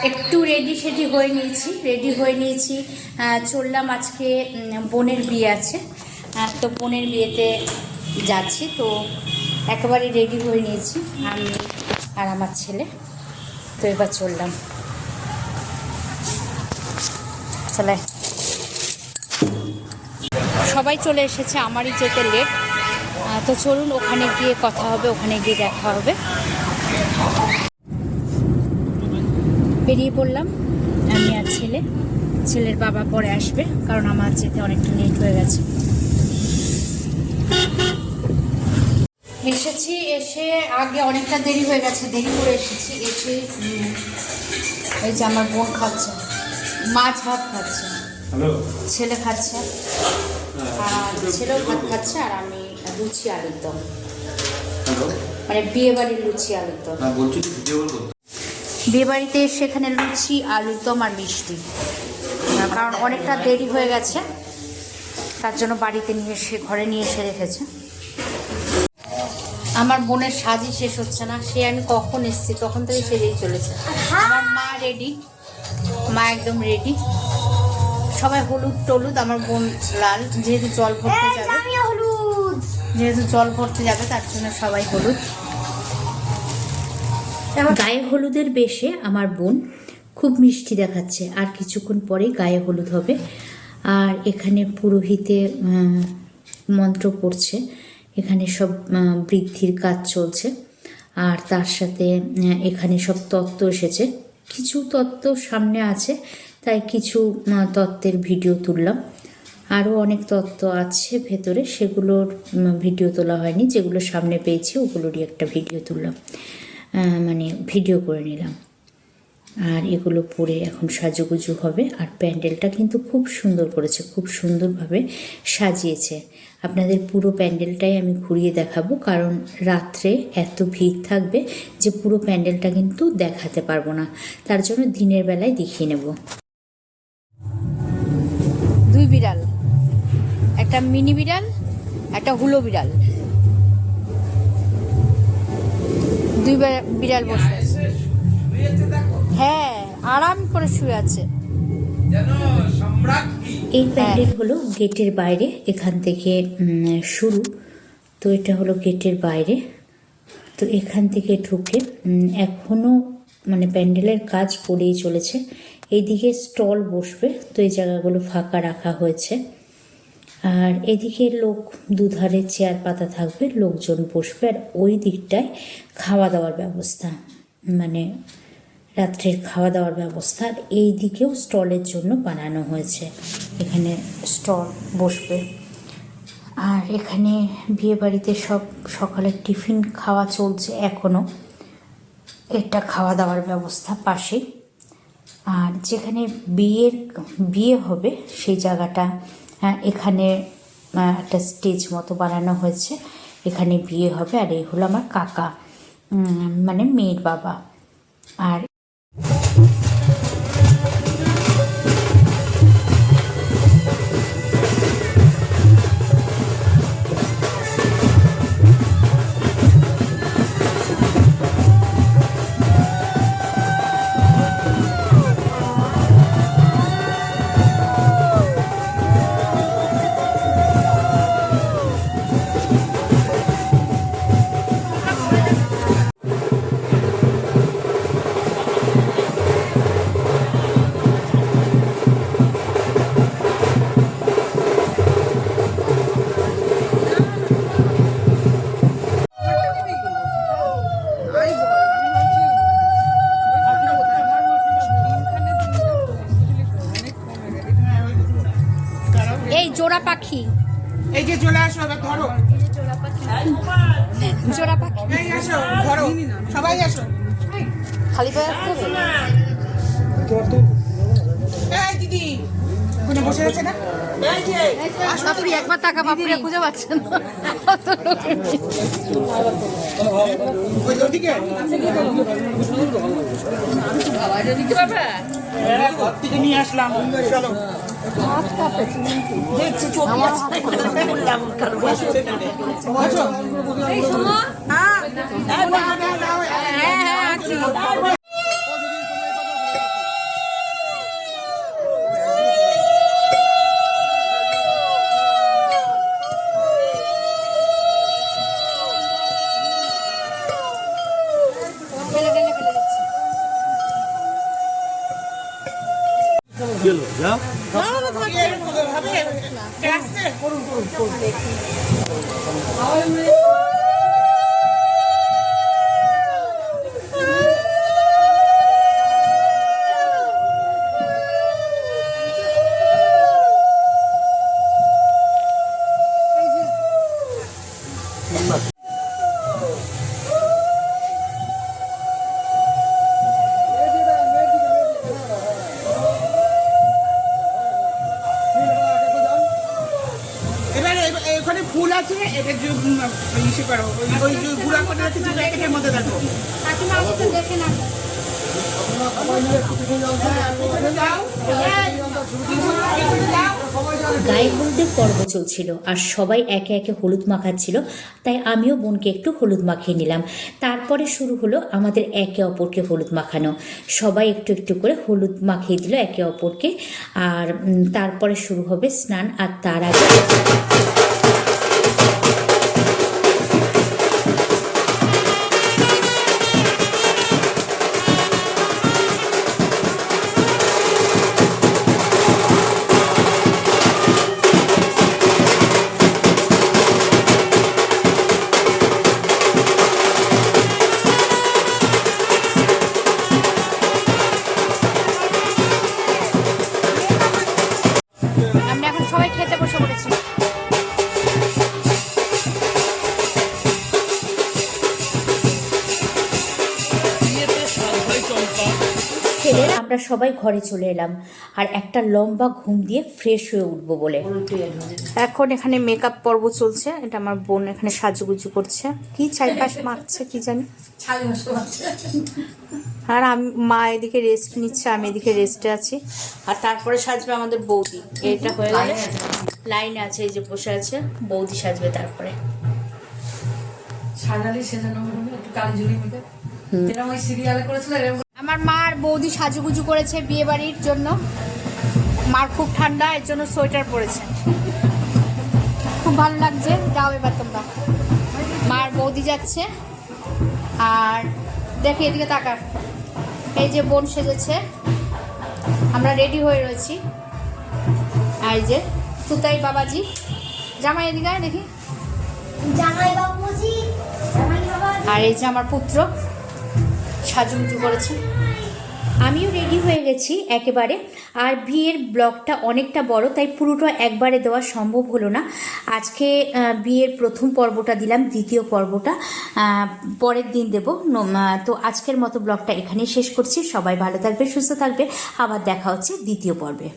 একটু রেডি হয়ে নিয়েছি চললাম। আজকে বোনের বিয়ে আছে, তো বোনের বিয়েতে যাচ্ছি। তো একেবারে রেডি হয়ে নিয়েছি আমি আর আমার ছেলে। তো এবার চললাম, চলে সবাই চলে এসেছে, আমারই যেতে লেট। তো চলুন, ওখানে গিয়ে কথা হবে, ওখানে গিয়ে দেখা হবে। বেরিয়ে পড়লাম আমি আর ছেলের বাবা পরে আসবে, কারণ আমার যেতে অনেকটা লেট হয়ে গেছে। এসে আগে অনেকটা দেরি হয়ে গেছে, দেরি করে এসেছি। এসে এই যে আমার বোন খাচ্ছে, মাছ ভাত খাচ্ছে, ছেলে খাচ্ছে, আর ছেলেও ভাত খাচ্ছে, আর আমি লুচি আলুর দম, মানে বিয়ে বাড়ির লুচি আলুর দম। বিয়ে বাড়িতে সেখানে লুচি আলুর দম আর মিষ্টি, কারণ অনেকটা দেরি হয়ে গেছে, তার জন্য বাড়িতে ঘরে নিয়ে এসে রেখেছে। আমার বোনের সাজই শেষ হচ্ছে না, সে আমি কখন এসেছি তখন থেকে সেজেই চলেছে। আমার মা রেডি, মা একদম রেডি, সবাই হলুদ টলুদ, আমার বোন লাল, যেহেতু জল ভরতে যাবে তার জন্য সবাই হলুদ। গায়ে হলুদের বেশে আমার বোন খুব মিষ্টি দেখাচ্ছে, আর কিছুক্ষণ পরেই গায়ে হলুদ হবে। আর এখানে পুরোহিতে মন্ত্র পড়ছে, এখানে সব বৃদ্ধির কাজ চলছে, আর তার সাথে এখানে সব তত্ত্ব এসেছে। কিছু তত্ত্ব সামনে আছে, তাই কিছু তত্ত্বের ভিডিও তুললাম। আরও অনেক তত্ত্ব আছে ভেতরে, সেগুলোর ভিডিও তোলা হয়নি, যেগুলো সামনে পেয়েছি ওগুলোরই একটা ভিডিও তুললাম, মানে ভিডিও করে নিলাম। আর এগুলো পরে এখন সাজুগুজু হবে। আর প্যান্ডেলটা কিন্তু খুব সুন্দর করেছে, খুব সুন্দরভাবে সাজিয়েছে। আপনাদের পুরো প্যান্ডেলটাই আমি ঘুরিয়ে দেখাবো, কারণ রাত্রে এত ভিড় থাকবে যে পুরো প্যান্ডেলটা কিন্তু দেখাতে পারবো না, তার জন্য দিনের বেলায় দেখিয়ে নেব। দুই বিড়াল, একটা মিনি বিড়াল, একটা হুলো বিড়াল, দুই বিড়াল বসে আছে। হ্যাঁ, আরাম করে শুয়ে আছে। এই প্যান্ডেল হলো গেটের বাইরে, এখান থেকে শুরু। তো এটা হলো গেটের বাইরে, তো এখান থেকে ঢুকে এখনো মানে প্যান্ডেলের কাজ পড়েই চলেছে। এইদিকে স্টল বসবে, তো এই জায়গাগুলো ফাঁকা রাখা হয়েছে। আর এদিকে লোক দুধারে চেয়ার পাতা থাকবে, লোকজন বসবে। আর ওই দিকটায় খাওয়া দাওয়ার ব্যবস্থা, মানে রাত্রের খাওয়া দাওয়ার ব্যবস্থা। আর এই দিকেও স্টলের জন্য বানানো হয়েছে, এখানে স্টল বসবে। আর এখানে বিয়ে বাড়িতে সব সকালের টিফিন খাওয়া চলছে এখনও, এটা খাওয়া দাওয়ার ব্যবস্থা পাশেই। আর যেখানে বিয়ে হবে সেই জায়গাটা, এখানে একটা স্টেজ মতো বানানো হয়েছে, এখানে বিয়ে হবে। আর এই হলো আমার কাকা, মানে মেয়ের বাবা। আর এই জোড়া পাখি, এই যে চলে আসো, এবার ধরো জোড়া পাখি, এই আসো ধরো, সবাই আসো। খালি পায়ে আসতে হবে। এই দিদি কোনে বসে আছে না, এই যে বাপরি, একবার টাকা বাপরি খুঁজে পাচ্ছেন ওই ওদিকে ঘর থেকে নিয়ে আসলাম, চলো দেখছি চোখ এখানে ফুল আছে, এটা যে ইসে করো, ওই যে গুঁড়া করে রেখেছি প্যাকেটের মধ্যে দেখো। গায়ে হলুদের পর্ব চলছিল আর সবাই একে একে হলুদ মাখাচ্ছিল, তাই আমিও বোনকে একটু হলুদ মাখিয়ে নিলাম। তারপরে শুরু হলো আমাদের একে অপরকে হলুদ মাখানো। সবাই একটু একটু করে হলুদ মাখিয়ে দিল একে অপরকে। আর তারপরে শুরু হবে স্নান। আর তার আগে আমরা এখন সবাই খেতে বসে পড়েছি। খেলে আমরা সবাই ঘরে চলে এলাম আর একটা লম্বা ঘুম দিয়ে ফ্রেশ হয়ে উঠবো বলে। এখন এখানে মেকআপ পর্ব চলছে। এটা আমার বোন এখানে সাজুগুজু করছে, কি চারপাশ মাখছে কি জানি। আর আমি মা এদিকে রেস্ট নিচ্ছে, আমি এদিকে রেস্টে আছি। আর তারপরে সাজবে আমাদের বৌদি। এটা হয়ে গেলে লাইন আছে, এই যে বসে আছে বৌদি সাজবে। তারপরে সাজালি সেজানো একটু কালিঝুলি মেখে যেরকম ওই সিরিয়ালে করেছিল এরকম। আমার মা আর বৌদি সাজুগুজু করেছে বিয়ে বাড়ির জন্য। মার খুব ঠান্ডা, এর জন্য সোয়েটার পরেছে। খুব ভালো লাগছে। যাও এবার তোমরা। মার বৌদি যাচ্ছে। আর দেখি এদিকে তাকা, এই যে বোন সেজেছে, আমরা রেডি হয়ে রয়েছি। আর এই যে তুতাই বাবাজি, জামাই এদিকে আয় দেখি। আর এই যে আমার পুত্র সাজুগুজু করেছে। আমিও রেডি হয়ে গেছি একেবারে। আর বিয়ের ব্লগটা অনেকটা বড়, তাই পুরোটা একবারে দেওয়া সম্ভব হলো না। আজকে বিয়ের প্রথম পর্বটা দিলাম, দ্বিতীয় পর্বটা পরের দিন দেব। তো আজকের মতো ব্লগটা এখানেই শেষ করছি। সবাই ভালো থাকবে, সুস্থ থাকবে। আবার দেখা হচ্ছে দ্বিতীয় পর্বে।